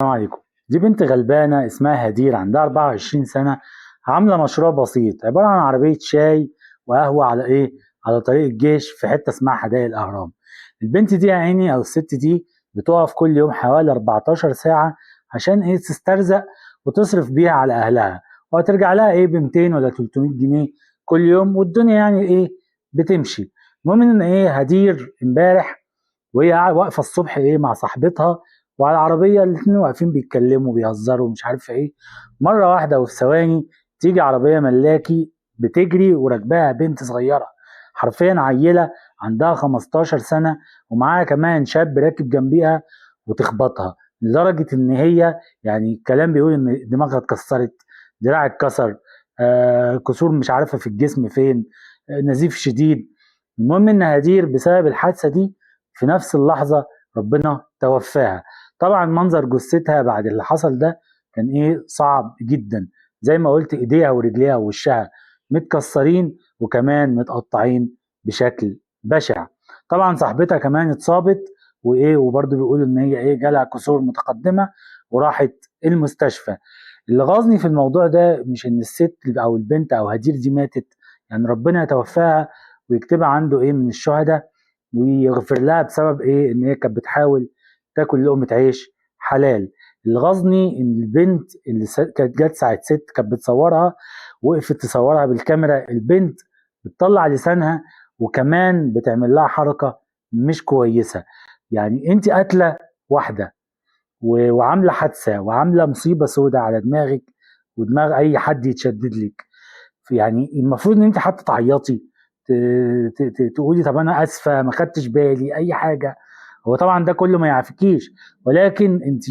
السلام عليكم. دي بنت غلبانة اسمها هدير، عندها 24 سنة، عاملة مشروع بسيط عبارة عن عربية شاي وقهوة على طريق الجيش في حتة اسمها حدائق الأهرام. البنت دي يا عيني أو الست دي بتقف كل يوم حوالي 14 ساعة عشان تسترزق وتصرف بيها على أهلها، وهترجع لها ب 200 ولا 300 جنيه كل يوم، والدنيا بتمشي. المهم إن هدير امبارح وهي واقفة الصبح مع صاحبتها وعلى العربية، الاتنين واقفين بيتكلموا بيهزروا ومش عارف مرة واحدة وفي ثواني تيجي عربية ملاكي بتجري وراكباها بنت صغيرة، حرفيا عيلة عندها 15 سنة، ومعاها كمان شاب راكب جنبيها وتخبطها، لدرجة ان هي الكلام بيقول ان دماغها اتكسرت، دراعها اتكسر، كسور مش عارفة في الجسم فين، نزيف شديد. المهم ان هدير بسبب الحادثة دي في نفس اللحظة ربنا توفاها. طبعا منظر جثتها بعد اللي حصل ده كان صعب جدا، زي ما قلت ايديها ورجليها ووشها متكسرين وكمان متقطعين بشكل بشع. طبعا صاحبتها كمان اتصابت وبرضه بيقولوا ان هي جالها كسور متقدمة وراحت المستشفى. اللي غاظني في الموضوع ده مش ان الست او البنت او هدير دي ماتت، ربنا يتوفاها ويكتبها عنده من الشهداء ويغفر لها بسبب ان هي كانت بتحاول تاكل لقمة عيش حلال. اللي غاظني ان البنت اللي كانت جت ساعة ست كانت بتصورها، وقفت تصورها بالكاميرا، البنت بتطلع لسانها وكمان بتعمل لها حركة مش كويسة. انت قاتلة واحدة وعاملة حادثة وعاملة مصيبة سودة على دماغك ودماغ اي حد يتشدد لك، المفروض ان انت حتى تعيطي، تقولي طب انا اسفه ما خدتش بالي اي حاجه. هو طبعا ده كله ما يعفكيش، ولكن انت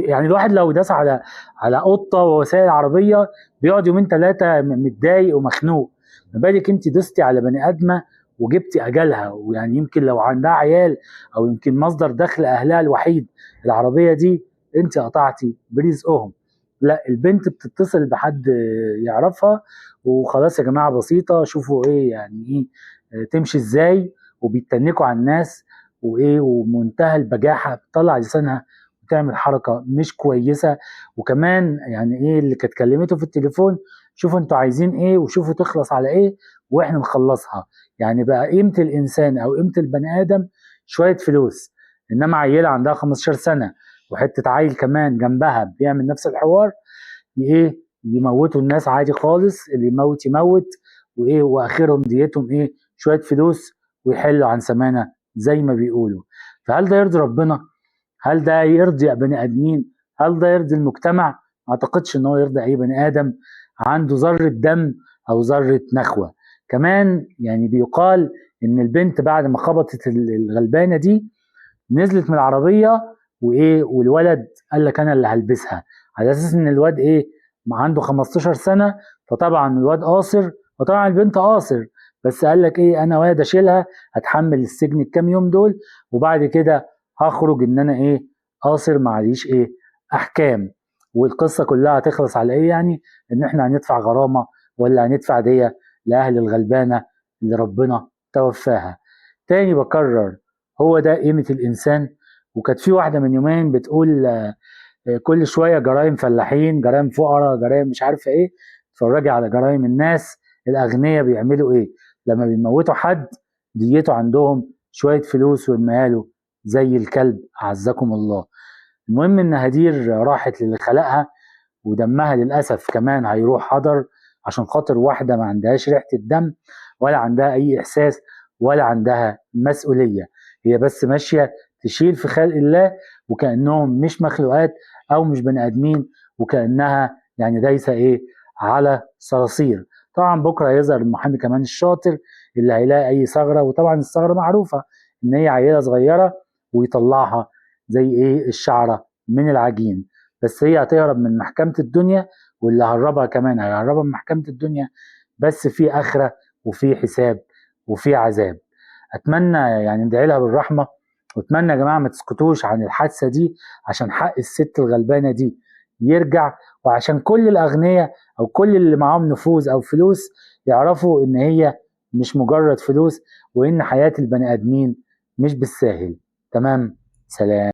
الواحد لو داس على قطه ووسائل عربيه بيقعد يومين ثلاثه متضايق ومخنوق، ما بالك انت دستي على بني ادمه وجبتي اجلها، يمكن لو عندها عيال او يمكن مصدر دخل اهلها الوحيد العربيه دي انت قطعتي برزقهم. لا، البنت بتتصل بحد يعرفها وخلاص يا جماعه بسيطه، شوفوا تمشي ازاي، وبيتنكوا على الناس ومنتهى البجاحه بتطلع لسانها وتعمل حركه مش كويسه. وكمان اللي كانت كلمته في التليفون، شوفوا انتوا عايزين وشوفوا تخلص على واحنا نخلصها. بقى قيمه الانسان او قيمه البني ادم شويه فلوس، انما عيله عندها 15 سنه وحته عيل كمان جنبها بيعمل نفس الحوار، يموتوا الناس عادي خالص، اللي يموت يموت، واخرهم ديتهم شويه فلوس ويحلوا عن سمانه زي ما بيقولوا. فهل ده يرضي ربنا؟ هل ده يرضي بني ادمين؟ هل ده يرضي المجتمع؟ ما اعتقدش ان هو يرضي اي بني ادم عنده ذره دم او ذره نخوه. كمان بيقال ان البنت بعد ما خبطت الغلبانه دي نزلت من العربيه والولد قال لك انا اللي هلبسها، على اساس ان الواد ما عنده 15 سنه، فطبعا الواد قاصر وطبعا البنت قاصر، بس قال لك انا واد اشيلها، هتحمل السجن الكام يوم دول وبعد كده هخرج ان انا قاصر معليش احكام. والقصه كلها هتخلص على ان احنا هندفع غرامه ولا هندفع ديه لاهل الغلبانه اللي ربنا توفاها. تاني بكرر، هو ده قيمه الانسان. وكانت في واحده من يومين بتقول كل شويه جرائم فلاحين، جرائم فقراء، جرائم مش عارفه اتفرجي على جرائم الناس الاغنياء بيعملوا لما بيموتوا حد ديته عندهم شويه فلوس ويرميها زي الكلب اعزكم الله. المهم ان هدير راحت للي خلقها، ودمها للاسف كمان هيروح حضر عشان خاطر واحده ما عندهاش ريحه الدم ولا عندها اي احساس ولا عندها مسؤوليه، هي بس ماشيه تشيل في خلق الله وكانهم مش مخلوقات او مش بني ادمين، وكانها دايسه على صراصير. طبعا بكره هيظهر المحامي كمان الشاطر اللي هيلاقي اي ثغره، وطبعا الثغره معروفه ان هي عيله صغيره ويطلعها زي الشعره من العجين. بس هي هتهرب من محكمه الدنيا، واللي هربها كمان هيهربها من محكمه الدنيا، بس في اخره وفي حساب وفي عذاب. اتمنى ندعي لها بالرحمه، واتمنى يا جماعه ما تسكتوش عن الحادثه دي عشان حق الست الغلبانه دي يرجع، وعشان كل الاغنياء او كل اللي معاهم نفوذ او فلوس يعرفوا ان هي مش مجرد فلوس، وان حياه البني ادمين مش بالساهل. تمام، سلام.